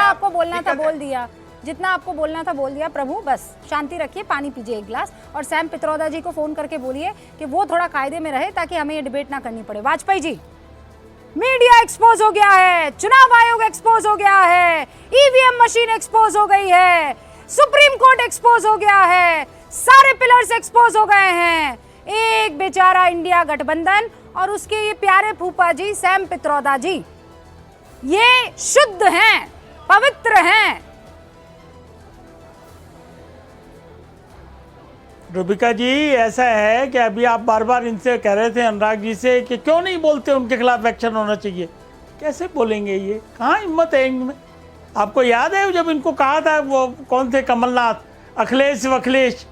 आपको बोलना था बोल दिया, जितना आपको बोलना था बोल दिया। प्रभु बस शांति रखिए, पानी पीजिए एक गिलास, और सैम पित्रोदा जी को फोन करके बोलिए कि वो थोड़ा कायदे में रहे ताकि हमें ये डिबेट ना करनी पड़े। वाजपेयी जी, मीडिया एक्सपोज हो गया है, चुनाव आयोग एक्सपोज हो गया है, ईवीएम मशीन एक्सपोज हो गई है, सुप्रीम कोर्ट एक्सपोज हो गया है, सारे पिलर्स एक्सपोज हो गए हैं। एक बेचारा इंडिया गठबंधन और उसके ये प्यारे फूफा जी सैम पित्रोदा जी, ये शुद्ध हैं, पवित्र हैं। रूबिका जी, ऐसा है कि अभी आप बार बार इनसे कह रहे थे, अनुराग जी से, कि क्यों नहीं बोलते उनके खिलाफ एक्शन होना चाहिए। कैसे बोलेंगे ये, कहाँ हिम्मत है इनमें। आपको याद है जब इनको कहा था, वो कौन थे, कमलनाथ, अखिलेश वखिलेश,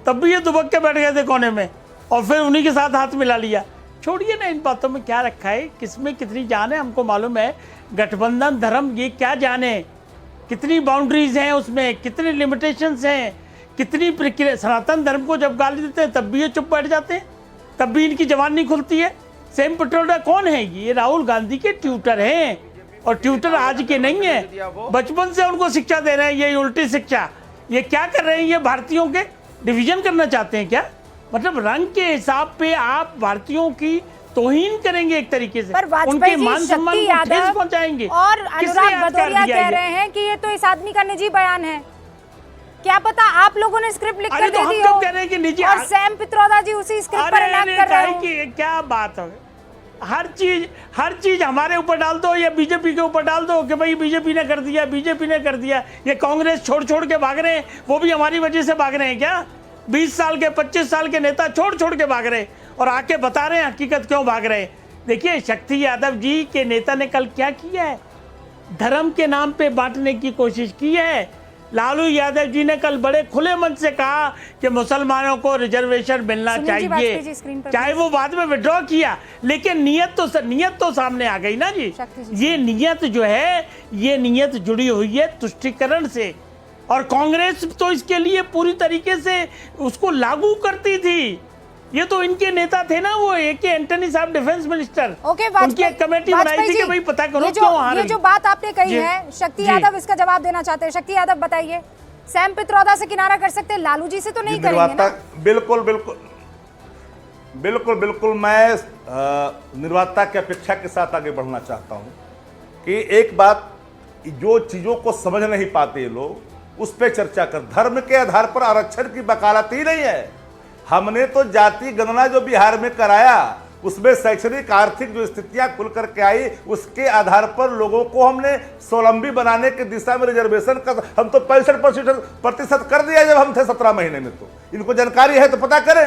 तब भी ये दुबक के बैठ गए थे कोने में, और फिर उन्हीं के साथ हाथ मिला लिया। छोड़िए ना इन बातों में क्या रखा है, किसमें कितनी जान है, हमको मालूम है। गठबंधन धर्म ये क्या जाने, कितनी बाउंड्रीज हैं उसमें, कितने लिमिटेशंस हैं, कितनी प्रक्रिया। सनातन धर्म को जब गाली देते हैं तब भी ये चुप बैठ जाते हैं, तब भी इनकी जबान नहीं खुलती है। सैम पित्रोदा कौन है? ये राहुल गांधी के ट्यूटर हैं, और ट्यूटर आज के नहीं है, बचपन से उनको शिक्षा दे रहे हैं, ये उल्टी शिक्षा। ये क्या कर रहे हैं, ये भारतीयों के डिवीजन करना चाहते हैं क्या? मतलब रंग के हिसाब पे आप भारतीयों की तौहीन करेंगे एक तरीके से, उनके मान सम्मान को ठेस पहुंचाएंगे। और अनुराग भदौरिया कह रहे हैं कि ये तो इस आदमी का निजी बयान है। क्या पता आप लोगों ने स्क्रिप्ट लिख कर दे दी हो, कह रहे हैं कि निजी, और सैम पित्रोदा जी उसी स्क्रिप्ट पर इनाम कर रहे हैं। क्या बात है, हर चीज हमारे ऊपर डाल दो या बीजेपी के ऊपर डाल दो कि भाई बीजेपी ने कर दिया, बीजेपी ने कर दिया। ये कांग्रेस छोड़ के भाग रहे हैं, वो भी हमारी वजह से भाग रहे हैं क्या? 20 साल के 25 साल के नेता छोड़ के भाग रहे हैं, और आके बता रहे हैं हकीकत क्यों भाग रहे हैं। देखिए, शक्ति यादव जी के नेता ने कल क्या किया है, धर्म के नाम पे बांटने की कोशिश की है। लालू यादव जी ने कल बड़े खुले मन से कहा कि मुसलमानों को रिजर्वेशन मिलना चाहिए, चाहे वो बाद में विड्रॉ किया, लेकिन नीयत तो सामने आ गई ना जी। ये नीयत जो है, ये नीयत जुड़ी हुई है तुष्टीकरण से, और कांग्रेस तो इसके लिए पूरी तरीके से उसको लागू करती थी। ये तो इनके नेता थे ना, वो ए.के. एंटनी साहब डिफेंस मिनिस्टर, उनकी एक कमेटी बनाई थी कि भाई पता करो क्यों हार रही। ये जो बात आपने कही है, शक्ति यादव इसका जवाब देना चाहते हैं। शक्ति यादव बताइए, सैम पित्रोदा से किनारा कर सकते हैं, लालू जी से तो नहीं करेंगे ना? बिल्कुल बिल्कुल बिल्कुल बिल्कुल, मैं निर्वाता की अपेक्षा के साथ आगे बढ़ना चाहता हूं कि एक बात, जो चीजों को समझ नहीं पाते ये लोग, उस पर चर्चा कर। धर्म के आधार पर आरक्षण की वकालत ही नहीं है। हमने तो जाति गणना जो बिहार में कराया, उसमें शैक्षणिक आर्थिक जो स्थितियां खुल करके आई, उसके आधार पर लोगों को हमने स्वावलंबी बनाने की दिशा में रिजर्वेशन का हम तो 65% कर दिया जब हम थे 17 महीने में। तो इनको जानकारी है तो पता करें,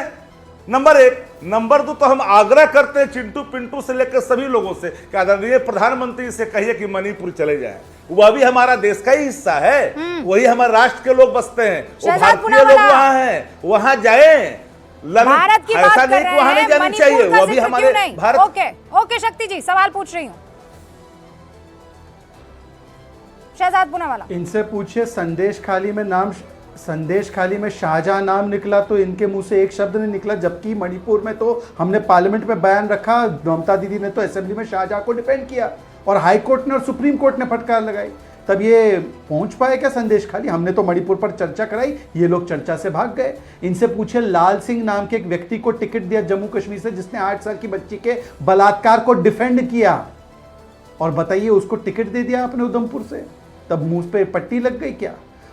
नंबर 1। नंबर 2, तो हम आग्रह करते हैं चिंटू पिंटू से लेकर सभी लोगों से कि आदरणीय प्रधानमंत्री से कहिए कि मणिपुर चले जाए। वह भी हमारा देश का ही हिस्सा है, वही हमारे राष्ट्र के लोग बसते हैं, वो भारतीय लोग वहां हैं, वहां जाए। भारत की बात कर रहे हैं, वहां नहीं जानी चाहिए, वो भी हमारे भारत। ओके शक्ति जी, सवाल पूछ रही हूँ, शहजाद पूनावाला। इनसे पूछिए, संदेश खाली में शाहजहां नाम निकला तो इनके मुंह से एक शब्द नहीं निकला, जबकि मणिपुर में तो हमने पार्लियामेंट में बयान रखा, ममता दीदी ने तो असेंबली में शाहजहां को डिफेंड किया, और हाई कोर्ट ने और सुप्रीम कोर्ट ने फटकार लगाई। तब ये पहुंच पाए क्या संदेश खाली? हमने तो मणिपुर पर चर्चा कराई, ये लोग चर्चा से भाग गए। इनसे पूछे, लाल सिंह नाम के एक व्यक्ति को टिकट दिया जम्मू कश्मीर से, जिसने 8 साल की बच्ची के बलात्कार को डिफेंड किया, और बताइए उसको टिकट दे दिया आपने उधमपुर से, तब मुंह पे पट्टी लग गई क्या?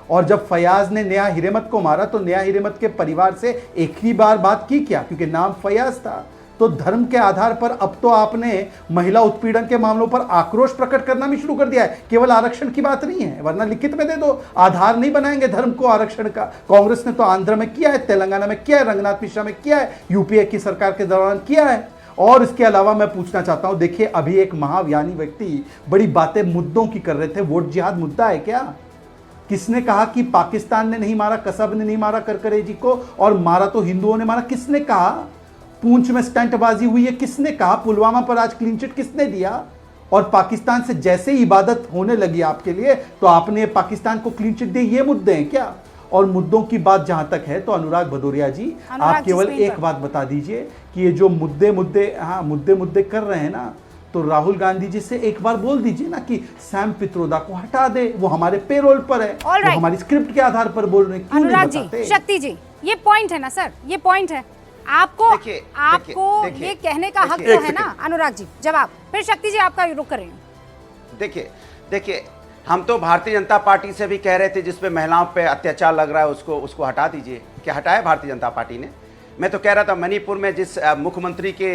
और जब फयाज ने नेहा हिरेमत को मारा तो नेहा हिरेमत के परिवार से एक ही बार बात की क्या, क्योंकि नाम फयाज था। तो धर्म के आधार पर अब तो आपने महिला उत्पीड़न के मामलों पर आक्रोश प्रकट करना भी शुरू कर दिया है। केवल आरक्षण की बात नहीं है, वरना लिखित में दे दो, आधार नहीं बनाएंगे धर्म को आरक्षण का। कांग्रेस ने तो आंध्र में किया है, तेलंगाना में किया है, रंगनाथ मिश्रा में किया है, यूपीए की सरकार के दौरान किया है। और इसके अलावा मैं पूछना चाहता हूं, देखिए अभी एक महाज्ञानी व्यक्ति बड़ी बातें मुद्दों की कर रहे थे, वोट जिहाद मुद्दा है क्या? किसने कहा कि पाकिस्तान ने नहीं मारा, कसब ने नहीं मारा करकरे जी को, और मारा तो हिंदुओं ने मारा? किसने कहा? पूंछ में स्टंटबाजी हुई है, किसने कहा? पुलवामा पर आज क्लीन चिट किसने दिया? और पाकिस्तान से जैसे ही इबादत होने लगी आपके लिए, तो आपने पाकिस्तान को क्लीन चिट दी। ये मुद्दे हैं क्या? और मुद्दों की बात जहां तक है तो अनुराग भदौरिया जी, आप केवल एक बात बता दीजिए कि ये जो मुद्दे कर रहे हैं ना, तो राहुल गांधी जी से एक बार बोल दीजिए ना कि सैम पित्रोदा को हटा दे, वो हमारे पेरोल पर है, All right. वो हमारी स्क्रिप्ट के आधार पर बोल रहे हैं, क्यों नहीं अनुराग बताते? जी, शक्ति जी, ये पॉइंट है ना सर, ये पॉइंट है। आपको ये कहने का हक तो है ना अनुराग जी। जवाब फिर शक्ति जी आपका रुक कर रही हूँ। देखिए हम तो भारतीय जनता पार्टी से भी कह रहे थे जिस पे महिलाओं पे अत्याचार लग रहा है उसको हटा दीजिए। क्या हटाया भारतीय जनता पार्टी ने? मैं तो कह रहा था मणिपुर में जिस मुख्यमंत्री के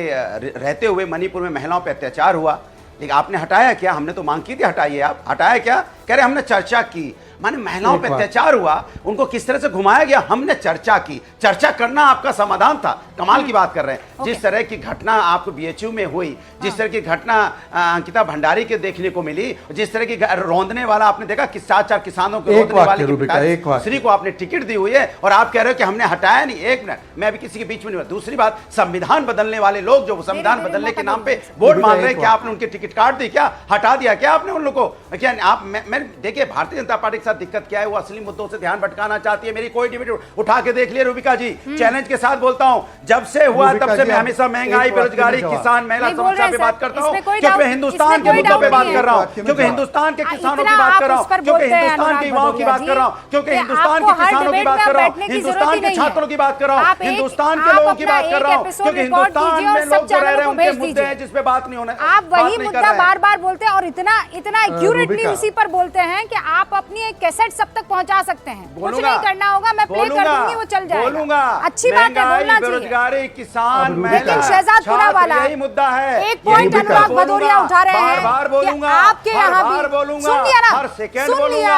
रहते हुए मणिपुर में महिलाओं पे अत्याचार हुआ, लेकिन आपने हटाया क्या? हमने तो मांग की थी हटाइए, आप हटाया क्या? कह रहे हमने चर्चा की, माने महिलाओं पे अत्याचार हुआ, उनको किस तरह से घुमाया गया, हमने चर्चा की। चर्चा करना आपका समाधान था। कमाल की बात कर रहे हैं। जिस तरह की घटना आपको बीएचयू में हुई, जिस तरह की घटना अंकिता भंडारी के देखने को मिली, जिस तरह की रौंदने वाला आपने देखा कि 4 किसानों को रौंदने वाले स्त्री को आपने टिकट दी हुई है और आप कह रहे हो कि हमने हटाया नहीं। एक मिनट, मैं अभी किसी के बीच में नहीं। दूसरी बात, संविधान बदलने वाले लोग जो संविधान बदलने के नाम पे वोट मांग रहे हैं, क्या आपने उनके टिकट काट दी? क्या हटा दिया क्या आपने उन लोगों को? क्या आप मैं देखिए भारतीय जनता पार्टी के साथ दिक्कत क्या है, वो असली मुद्दों से ध्यान भटकाना चाहती है। मेरी कोई डिबेट उठा के देख लिया रूबिका जी, चैलेंज के साथ बोलता हूं, जब से हुआ तब से मैं हमेशा महंगाई, बेरोजगारी, किसान, महिला समस्या पे बात करता हूं, क्योंकि मैं हिंदुस्तान के मुद्दों पे बात कर रहा हूं, क्योंकि हिंदुस्तान के किसानों की बात कर रहा हूं, क्योंकि हिंदुस्तान के युवाओं की बात कर रहा हूं, क्योंकि हिंदुस्तान के किसानों की बात कर रहा हूं, हिंदुस्तान के छात्रों की बात कर रहा हूं, हिंदुस्तान के लोगों की बात कर रहा हूं, क्योंकि हिंदुस्तान में लोग जो रह रहे हैं उनके मुद्दे हैं जिस पे बात नहीं होना। आप वही मुद्दा बार बार बोलते हैं और इतना एक्यूरेटली उसी पर बोलते हैं कि आप अपनी एक कैसेट सब तक पहुंचा सकते हैं। कुछ नहीं करना होगा, मैं प्ले कर दूंगी, वो चल जाएगा। बोलूंगा, अच्छी बात है, बोलना चाहिए। बेरोजगारी, किसान, लेकिन शहजादपुरा वाला यही मुद्दा है। एक पॉइंट अनुराग भदौरिया उठा रहे हैं, बार बोलूंगा, आपके यहाँ भी सुन लिया ना, हर सेकंड सुन बोलूंगा, लिया,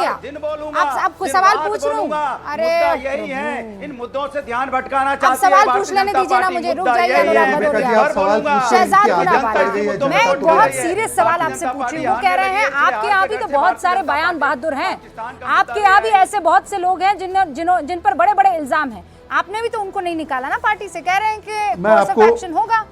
हर दिन बोलूंगा, अब कुछ सवाल पूछ लूं। अरे मुद्दा यही है, इन मुद्दों से ध्यान भटकाना चाहती है। सवाल पूछ लेने दीजिए ना मुझे, रुक जाइए अनुराग भदौरिया। शहजादपुरा वाला, मैं एक बहुत सीरियस सवाल आपसे पूछ रही हूँ। वो कह रहे हैं आपके यहाँ भी तो बहुत सारे बयान बहादुर हैं, आपके यहाँ भी ऐसे बहुत से लोग हैं जिन पर बड़े बड़े इल्जाम हैं, आपने भी तो उनको नहीं निकाला ना पार्टी से। कह रहे हैं कि कोर्स ऑफ एक्शन होगा।